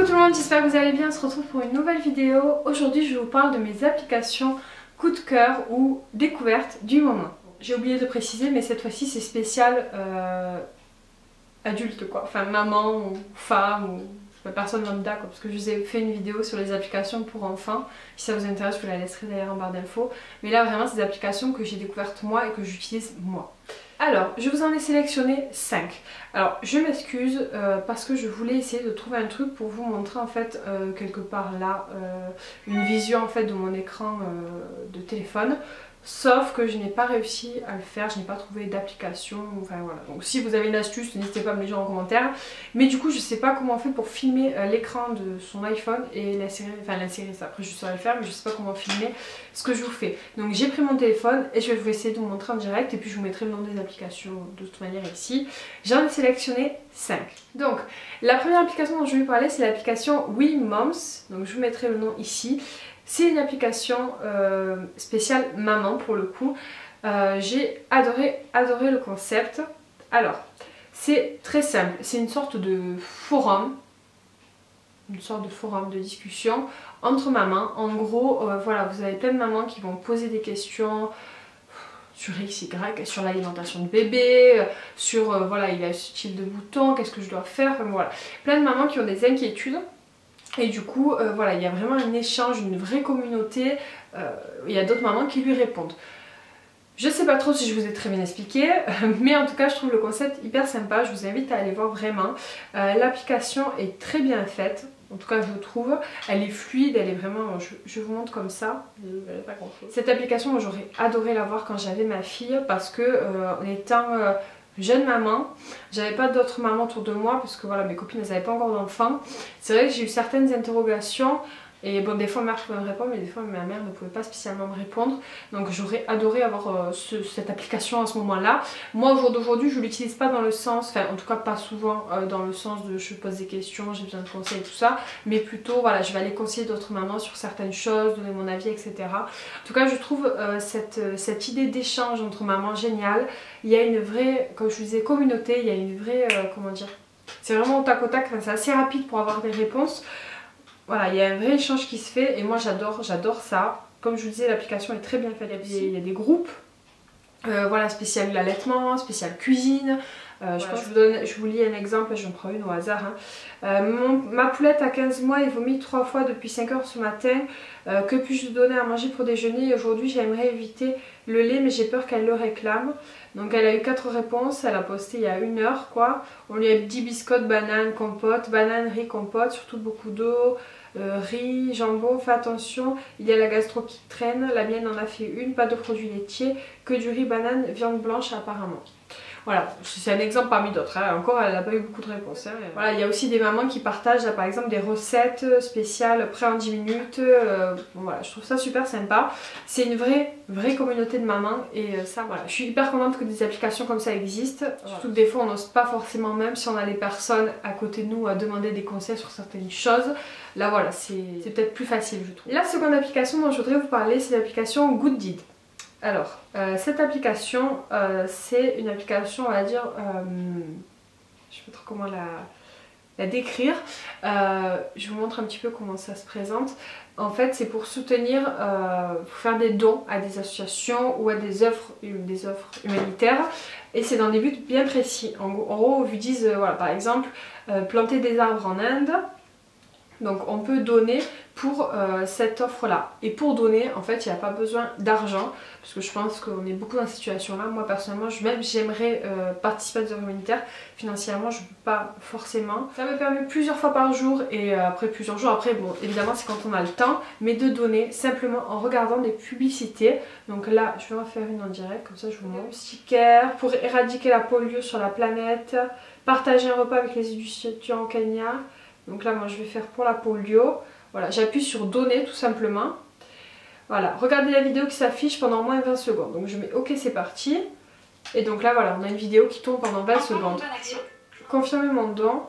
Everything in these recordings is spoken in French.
tout le monde, j'espère que vous allez bien, on se retrouve pour une nouvelle vidéo. Aujourd'hui je vous parle de mes applications coup de cœur ou découvertes du moment. J'ai oublié de préciser mais cette fois-ci c'est spécial adulte quoi, enfin maman ou femme ou personne lambda quoi, parce que je vous ai fait une vidéo sur les applications pour enfants. Si ça vous intéresse je vous la laisserai d'ailleurs en barre d'infos. Mais là vraiment c'est des applications que j'ai découvertes moi et que j'utilise moi. Alors, je vous en ai sélectionné 5. Alors, je m'excuse parce que je voulais essayer de trouver un truc pour vous montrer en fait quelque part là une vision en fait de mon écran de téléphone. Sauf que je n'ai pas réussi à le faire, je n'ai pas trouvé d'application, enfin voilà. Donc si vous avez une astuce, n'hésitez pas à me le dire en commentaire. Mais du coup je sais pas comment on fait pour filmer l'écran de son iPhone et l'insérer, ça après je saurais le faire mais je sais pas comment filmer ce que je vous fais. Donc j'ai pris mon téléphone et je vais vous essayer de vous montrer en direct et puis je vous mettrai le nom des applications de toute manière ici. J'en ai sélectionné 5. Donc la première application dont je vais vous parler c'est l'application WeMoms, donc je vous mettrai le nom ici. C'est une application spéciale maman pour le coup. J'ai adoré le concept. Alors, c'est très simple. C'est une sorte de forum de discussion entre mamans. En gros, voilà, vous avez plein de mamans qui vont poser des questions sur X, Y, sur l'alimentation de bébé, sur voilà, il a ce type de bouton, qu'est-ce que je dois faire, enfin, voilà. Plein de mamans qui ont des inquiétudes. Et du coup, voilà, il y a vraiment un échange, une vraie communauté. Il y a d'autres mamans qui lui répondent. Je sais pas trop si je vous ai très bien expliqué, mais en tout cas, je trouve le concept hyper sympa. Je vous invite à aller voir vraiment. L'application est très bien faite. En tout cas, je trouve. Elle est fluide, elle est vraiment... Je vous montre comme ça. Pas grand-chose. Cette application, moi, j'aurais adoré la voir quand j'avais ma fille parce que en étant... jeune maman, j'avais pas d'autres mamans autour de moi parce que voilà, mes copines elles n'avaient pas encore d'enfants. C'est vrai que j'ai eu certaines interrogations et bon, des fois ma mère pouvait me répondre mais des fois ma mère ne pouvait pas spécialement me répondre, donc j'aurais adoré avoir cette application à ce moment là. Moi au jour d'aujourd'hui je l'utilise pas dans le sens, enfin en tout cas pas souvent dans le sens de je pose des questions, j'ai besoin de conseils et tout ça, mais plutôt voilà, je vais aller conseiller d'autres mamans sur certaines choses, donner mon avis, etc. En tout cas je trouve cette idée d'échange entre mamans géniale. Il y a une vraie, comme je vous disais, communauté, il y a une vraie, comment dire, c'est vraiment au tac au tac, enfin, c'est assez rapide pour avoir des réponses. Voilà, il y a un vrai échange qui se fait et moi j'adore ça. Comme je vous disais, l'application est très bien faite, il y a des groupes, voilà, spécial allaitement, spécial cuisine. Je vous lis un exemple, j'en prends une au hasard. Hein. Ma poulette a 15 mois et vomit 3 fois depuis 5 heures ce matin. Que puis-je lui donner à manger pour déjeuner? Aujourd'hui j'aimerais éviter le lait mais j'ai peur qu'elle le réclame. Donc elle a eu 4 réponses, elle a posté il y a 1 heure quoi. On lui a dit biscotte, banane, compote, banane, riz, compote, surtout beaucoup d'eau. Riz, jambon, fais attention, il y a la gastro qui traîne, la mienne en a fait une, pas de produits laitiers, que du riz, banane, viande blanche apparemment. Voilà, c'est un exemple parmi d'autres, hein. Encore elle n'a pas eu beaucoup de réponses. Hein. Voilà, il y a aussi des mamans qui partagent par exemple des recettes spéciales prêt en 10 minutes. Bon, voilà, je trouve ça super sympa. C'est une vraie communauté de mamans et ça voilà. Je suis hyper contente que des applications comme ça existent. Surtout que des fois on n'ose pas forcément, même si on a les personnes à côté de nous, à demander des conseils sur certaines choses. Là voilà, c'est peut-être plus facile je trouve. La seconde application dont je voudrais vous parler c'est l'application Gooddeed. Alors, cette application, c'est une application, on va dire, je sais pas trop comment la décrire. Je vous montre un petit peu comment ça se présente. En fait, c'est pour soutenir, pour faire des dons à des associations ou à des œuvres humanitaires. Et c'est dans des buts bien précis. En gros, ils vous disent, voilà, par exemple, planter des arbres en Inde. Donc on peut donner pour cette offre là. Et pour donner en fait il n'y a pas besoin d'argent. Parce que je pense qu'on est beaucoup dans cette situation là. Moi personnellement même j'aimerais participer à des œuvres humanitaires. Financièrement je ne peux pas forcément. Ça me permet plusieurs fois par jour et après plusieurs jours. Après bon évidemment c'est quand on a le temps. Mais de donner simplement en regardant des publicités. Donc là je vais en faire une en direct. Comme ça je vous montre. Sticker pour éradiquer la polio sur la planète. Partager un repas avec les étudiants au Kenya. Donc là moi je vais faire pour la polio. Voilà, j'appuie sur donner tout simplement. Voilà, regardez la vidéo qui s'affiche pendant au moins 20 secondes. Donc je mets ok c'est parti. Et donc là voilà, on a une vidéo qui tourne pendant 20 secondes. Confirmer mon don.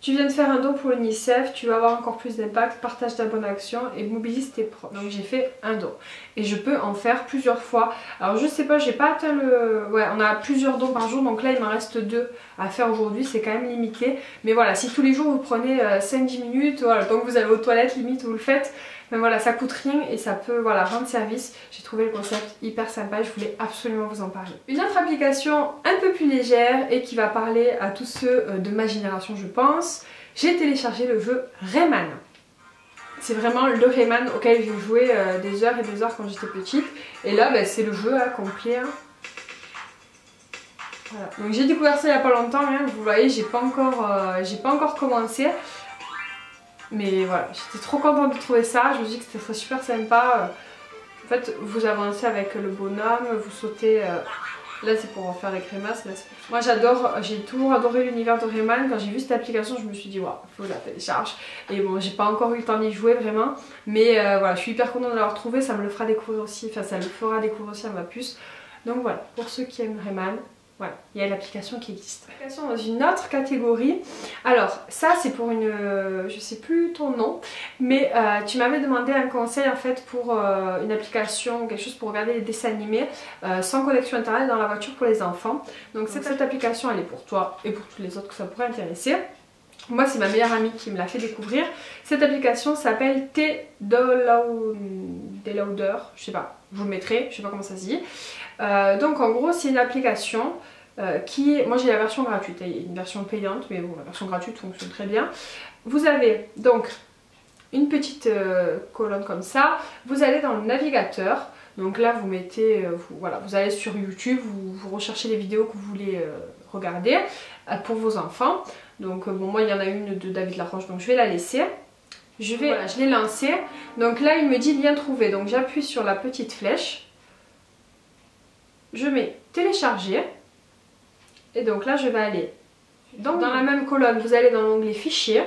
Tu viens de faire un don pour l'UNICEF, tu vas avoir encore plus d'impact, partage ta bonne action et mobilise tes proches. Donc j'ai fait un don. Et je peux en faire plusieurs fois. Alors je sais pas, j'ai pas atteint le... Ouais, on a plusieurs dons par jour, donc là il m'en reste 2 à faire aujourd'hui, c'est quand même limité. Mais voilà, si tous les jours vous prenez 5-10 minutes, voilà, donc vous allez aux toilettes, limite vous le faites. Mais voilà, ça coûte rien et ça peut voilà, rendre service. J'ai trouvé le concept hyper sympa, je voulais absolument vous en parler. Une autre application un peu plus légère et qui va parler à tous ceux de ma génération je pense. J'ai téléchargé le jeu Rayman. C'est vraiment le Rayman auquel j'ai joué des heures et des heures quand j'étais petite. Et là bah, c'est le jeu complet. Hein. Voilà. Donc j'ai découvert ça il n'y a pas longtemps, hein. Vous voyez j'ai pas encore commencé. Mais voilà, j'étais trop contente de trouver ça, je me suis dit que c'était super sympa. En fait, vous avancez avec le bonhomme, vous sautez... Là c'est pour faire les crémasses. Moi j'adore, j'ai toujours adoré l'univers de Rayman. Quand j'ai vu cette application, je me suis dit waouh, faut que je la télécharge. Et bon, j'ai pas encore eu le temps d'y jouer vraiment. Mais voilà, je suis hyper contente de l'avoir trouvé, ça me le fera découvrir aussi, enfin ça le fera découvrir aussi à ma puce. Donc voilà, pour ceux qui aiment Rayman, voilà, il y a l'application qui existe. L'application dans une autre catégorie. Alors ça c'est pour une... je sais plus ton nom. Mais tu m'avais demandé un conseil en fait pour une application ou quelque chose pour regarder les dessins animés sans connexion internet dans la voiture pour les enfants. Donc cette application elle est pour toi et pour tous les autres que ça pourrait intéresser. Moi c'est ma meilleure amie qui me l'a fait découvrir. Cette application s'appelle T-Downloader, je sais pas, je vous le mettrai, je sais pas comment ça se dit. Donc en gros c'est une application qui, moi j'ai la version gratuite, il y a une version payante mais bon la version gratuite fonctionne très bien. Vous avez donc une petite colonne comme ça, vous allez dans le navigateur, donc là vous mettez, voilà, vous allez sur YouTube, vous recherchez les vidéos que vous voulez regarder pour vos enfants. Donc bon moi il y en a une de David Laroche donc je vais la laisser. Voilà, je l'ai lancée, donc là il me dit lien trouvé, donc j'appuie sur la petite flèche. Je mets télécharger et donc là je vais aller dans la même colonne, vous allez dans l'onglet fichier.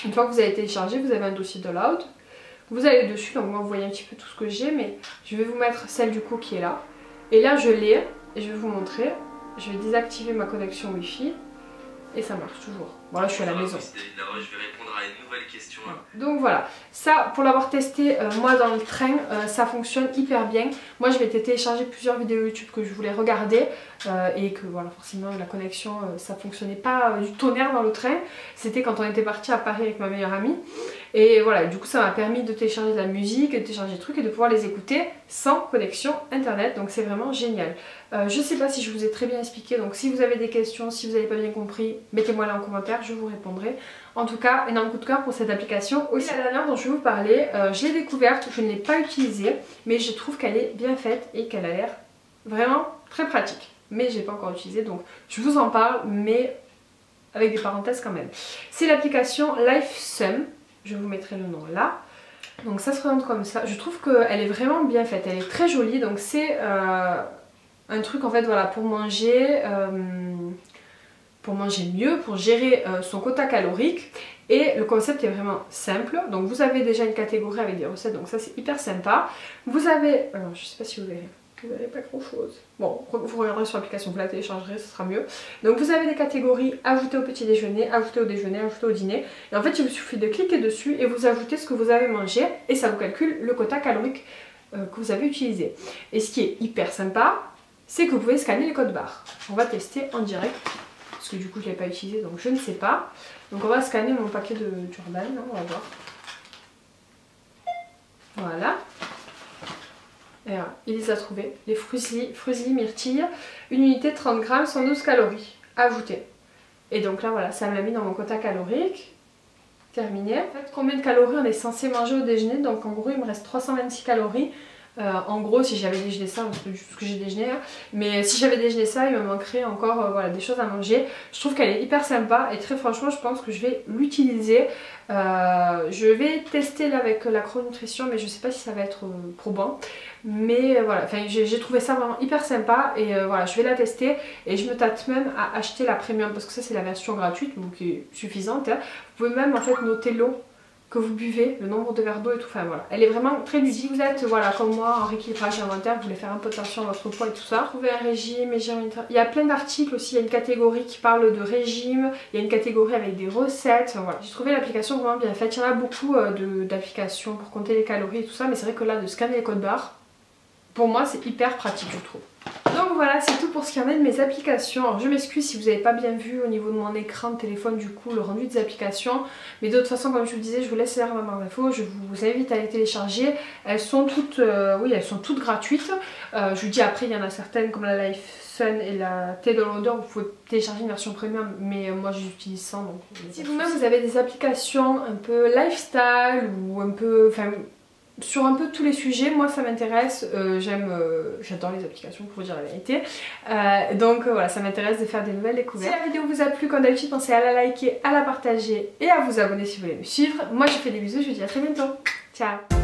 Une fois que vous avez téléchargé, vous avez un dossier download. Vous allez dessus, donc moi vous voyez un petit peu tout ce que j'ai, mais je vais vous mettre celle du coup qui est là. Et là je l'ai et je vais vous montrer. Je vais désactiver ma connexion Wi-Fi et ça marche toujours. Bon là je suis à la maison. Je vais répondre à une nouvelle question. Donc voilà, ça pour l'avoir testé moi dans le train, ça fonctionne hyper bien. Moi je m'étais téléchargé plusieurs vidéos YouTube que je voulais regarder et que voilà forcément la connexion ça fonctionnait pas du tonnerre dans le train. C'était quand on était parti à Paris avec ma meilleure amie. Et voilà, du coup ça m'a permis de télécharger de la musique, de télécharger des trucs et de pouvoir les écouter sans connexion internet, donc c'est vraiment génial. Je sais pas si je vous ai très bien expliqué, donc si vous avez des questions, si vous n'avez pas bien compris, mettez-moi là en commentaire, je vous répondrai. En tout cas, énorme coup de cœur pour cette application. Aussi la dernière dont je vais vous parler, je l'ai découverte, je ne l'ai pas utilisée, mais je trouve qu'elle est bien faite et qu'elle a l'air vraiment très pratique. Mais je n'ai pas encore utilisé, donc je vous en parle, mais avec des parenthèses quand même. C'est l'application LifeSum, je vous mettrai le nom là. Donc ça se présente comme ça, je trouve qu'elle est vraiment bien faite, elle est très jolie, donc c'est un truc en fait voilà pour manger mieux, pour gérer son quota calorique. Et le concept est vraiment simple, donc vous avez déjà une catégorie avec des recettes, donc ça c'est hyper sympa. Vous avez, alors je sais pas si vous verrez pas grand chose. Bon, vous regarderez sur l'application, vous la téléchargerez, ce sera mieux. Donc vous avez des catégories ajouter au petit déjeuner, ajouter au déjeuner, ajouter au dîner. Et en fait il vous suffit de cliquer dessus et vous ajoutez ce que vous avez mangé et ça vous calcule le quota calorique que vous avez utilisé. Et ce qui est hyper sympa, c'est que vous pouvez scanner les codes barres. On va tester en direct. Parce que du coup je ne l'ai pas utilisé donc je ne sais pas. Donc on va scanner mon paquet de Durban, hein, on va voir. Voilà. Et voilà, il les a trouvés. Les fruits myrtilles, une unité de 30 grammes, 112 calories. Ajouter. Et donc là voilà, ça me l'a mis dans mon quota calorique. Terminé. En fait, combien de calories on est censé manger au déjeuner? Donc en gros il me reste 326 calories. En gros si j'avais déjeuné ça, c'est pas du tout ce que j'ai déjeuné hein, mais si j'avais déjeuné ça il me manquerait encore voilà, des choses à manger. Je trouve qu'elle est hyper sympa et très franchement je pense que je vais l'utiliser. Je vais tester là avec la chronutrition mais je sais pas si ça va être probant. Mais voilà, j'ai trouvé ça vraiment hyper sympa et voilà, je vais la tester et je me tâte même à acheter la premium parce que ça c'est la version gratuite donc qui est suffisante. Hein. Vous pouvez même en fait noter l'eau que vous buvez, le nombre de verres d'eau et tout, enfin voilà. Elle est vraiment très ludique. Si vous êtes voilà, comme moi en rééquilibrage alimentaire, vous voulez faire un peu attention à votre poids et tout ça, trouver un régime, il y a plein d'articles aussi, il y a une catégorie qui parle de régime, il y a une catégorie avec des recettes, enfin, voilà. J'ai trouvé l'application vraiment bien faite, il y en a beaucoup d'applications pour compter les calories et tout ça, mais c'est vrai que là de scanner les codes barres, pour moi c'est hyper pratique je trouve. Donc voilà, c'est tout pour ce qui en est de mes applications. Alors je m'excuse si vous n'avez pas bien vu au niveau de mon écran de téléphone du coup le rendu des applications. Mais de toute façon comme je vous le disais, je vous laisse là dans la barre d'infos. Je vous invite à les télécharger. Elles sont toutes, oui, elles sont toutes gratuites. Je vous dis après il y en a certaines comme la Life Sun et la Thé de l'odeur. Vous pouvez télécharger une version premium mais moi j'utilise ça. Donc si vous-même vous avez des applications un peu lifestyle ou un peu... Enfin, sur un peu tous les sujets, moi ça m'intéresse, j'adore les applications pour vous dire la vérité, donc voilà, ça m'intéresse de faire des nouvelles découvertes. Si la vidéo vous a plu, comme d'habitude, pensez à la liker, à la partager et à vous abonner si vous voulez me suivre. Moi je vous fais des bisous, je vous dis à très bientôt, ciao.